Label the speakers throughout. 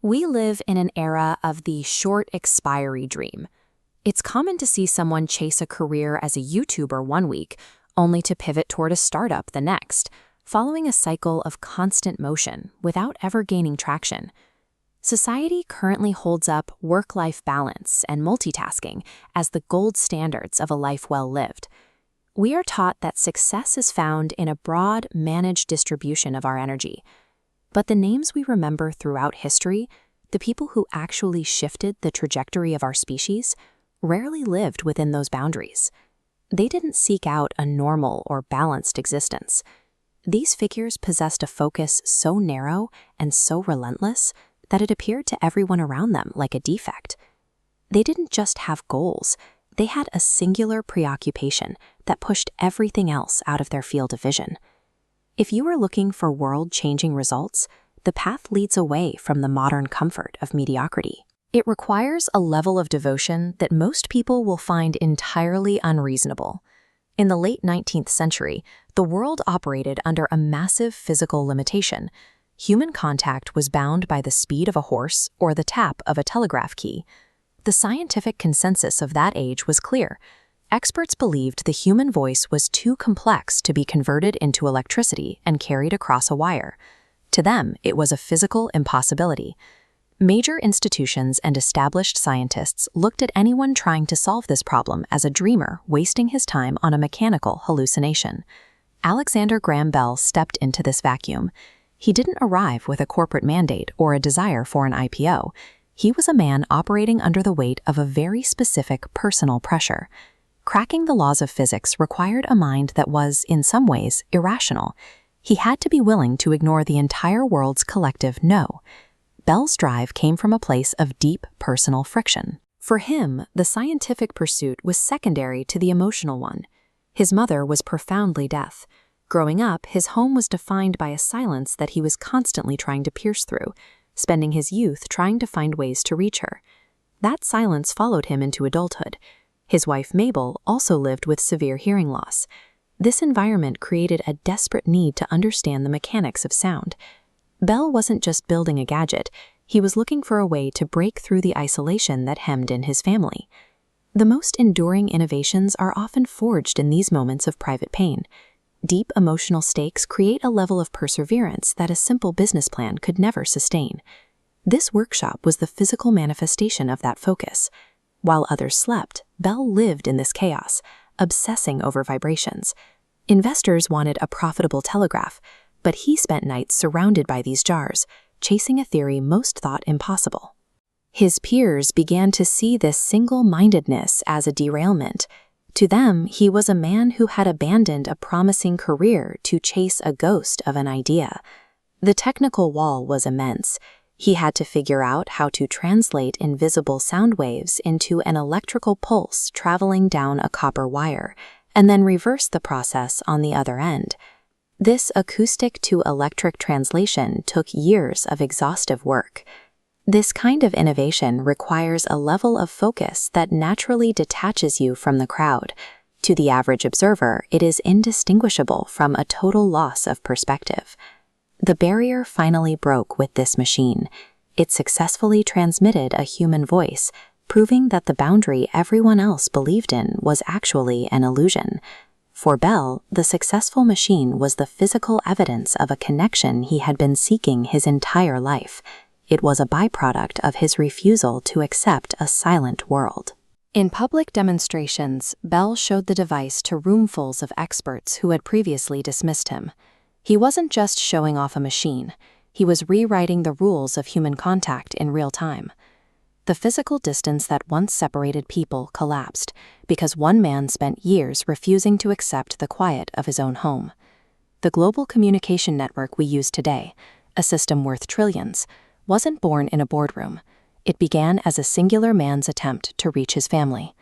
Speaker 1: We live in an era of the short expiry dream. It's common to see someone chase a career as a YouTuber one week, only to pivot toward a startup the next, following a cycle of constant motion without ever gaining traction. Society currently holds up work-life balance and multitasking as the gold standards of a life well lived. We are taught that success is found in a broad, managed distribution of our energy. But the names we remember throughout history, the people who actually shifted the trajectory of our species, rarely lived within those boundaries. They didn't seek out a normal or balanced existence. These figures possessed a focus so narrow and so relentless that it appeared to everyone around them like a defect. They didn't just have goals, they had a singular preoccupation that pushed everything else out of their field of vision. If you are looking for world-changing results, the path leads away from the modern comfort of mediocrity. It requires a level of devotion that most people will find entirely unreasonable. In the late 19th century, the world operated under a massive physical limitation. Human contact was bound by the speed of a horse or the tap of a telegraph key. The scientific consensus of that age was clear. Experts believed the human voice was too complex to be converted into electricity and carried across a wire. To them, it was a physical impossibility. Major institutions and established scientists looked at anyone trying to solve this problem as a dreamer wasting his time on a mechanical hallucination. Alexander Graham Bell stepped into this vacuum. He didn't arrive with a corporate mandate or a desire for an IPO. He was a man operating under the weight of a very specific personal pressure. Cracking the laws of physics required a mind that was, in some ways, irrational. He had to be willing to ignore the entire world's collective no. Bell's drive came from a place of deep personal friction. For him, the scientific pursuit was secondary to the emotional one. His mother was profoundly deaf. Growing up, his home was defined by a silence that he was constantly trying to pierce through, spending his youth trying to find ways to reach her. That silence followed him into adulthood. His wife Mabel also lived with severe hearing loss. This environment created a desperate need to understand the mechanics of sound. Bell wasn't just building a gadget, he was looking for a way to break through the isolation that hemmed in his family. The most enduring innovations are often forged in these moments of private pain. Deep emotional stakes create a level of perseverance that a simple business plan could never sustain. This workshop was the physical manifestation of that focus. While others slept, Bell lived in this chaos, obsessing over vibrations. Investors wanted a profitable telegraph, but he spent nights surrounded by these jars, chasing a theory most thought impossible. His peers began to see this single-mindedness as a derailment. To them, he was a man who had abandoned a promising career to chase a ghost of an idea. The technical wall was immense. He had to figure out how to translate invisible sound waves into an electrical pulse traveling down a copper wire, and then reverse the process on the other end. This acoustic-to-electric translation took years of exhaustive work. This kind of innovation requires a level of focus that naturally detaches you from the crowd. To the average observer, it is indistinguishable from a total loss of perspective. The barrier finally broke with this machine. It successfully transmitted a human voice, proving that the boundary everyone else believed in was actually an illusion. For Bell, the successful machine was the physical evidence of a connection he had been seeking his entire life. It was a byproduct of his refusal to accept a silent world. In public demonstrations, Bell showed the device to roomfuls of experts who had previously dismissed him. He wasn't just showing off a machine, he was rewriting the rules of human contact in real time. The physical distance that once separated people collapsed because one man spent years refusing to accept the quiet of his own home. The global communication network we use today, a system worth trillions, wasn't born in a boardroom. It began as a singular man's attempt to reach his family.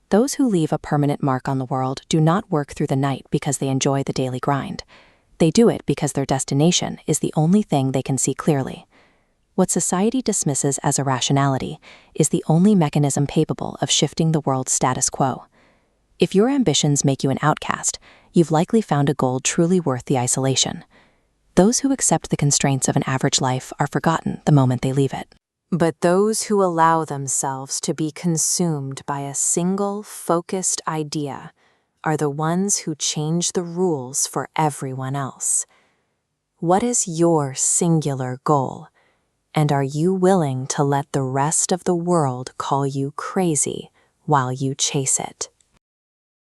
Speaker 1: Those who leave a permanent mark on the world do not work through the night because they enjoy the daily grind. They do it because their destination is the only thing they can see clearly. What society dismisses as irrationality is the only mechanism capable of shifting the world's status quo. If your ambitions make you an outcast, you've likely found a goal truly worth the isolation. Those who accept the constraints of an average life are forgotten the moment they leave it. But those who allow themselves to be consumed by a single, focused idea are the ones who change the rules for everyone else. What is your singular goal? And are you willing to let the rest of the world call you crazy while you chase it?